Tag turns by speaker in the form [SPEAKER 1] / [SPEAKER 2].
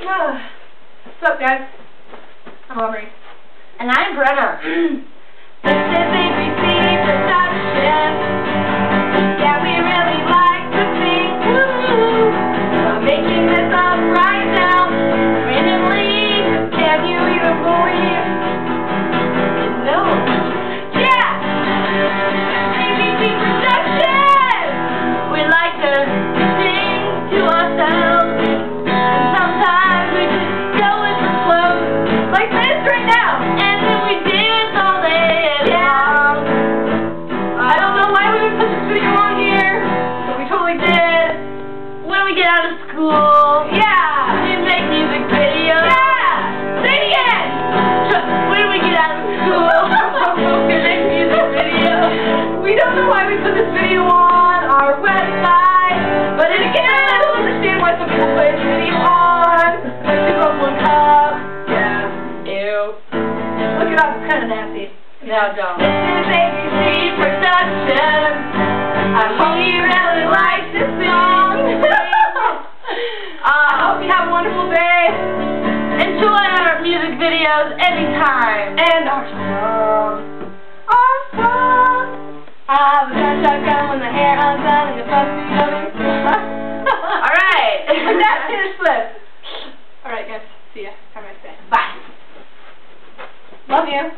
[SPEAKER 1] What's up, guys? I'm Aubrey.
[SPEAKER 2] And I'm Brenna. This is ABC Production. Yeah, we really like to sing. Woo! I'm making this up right now. Randomly, can you even believe? No. Yeah! ABC Production! We like to sing to ourselves. And sometimes we just go with the flow. Like this right now. And then we dance all day long. I don't know why we would put this video on here, but we totally did. When we get out of school. Yeah! We make music videos. Yeah! Say it again! When we get out of school. We make music videos. We don't know why we put this video on our website, but then again, I don't understand why some people put this video on. Like 2 on 1 cup. Yeah. Ew.
[SPEAKER 1] Look it up, it's kind of nasty.
[SPEAKER 2] No, don't. This is ABC Production. I hope you really like this song.
[SPEAKER 1] I hope you have a wonderful day.
[SPEAKER 2] Enjoy our music videos anytime.
[SPEAKER 1] And our song. Our song. I was a shotgun when the hair undone and the pussy over.
[SPEAKER 2] Alright.
[SPEAKER 1] And that's Taylor Swift. Alright, guys. See ya. Have a nice day.
[SPEAKER 2] Bye.
[SPEAKER 1] Love you.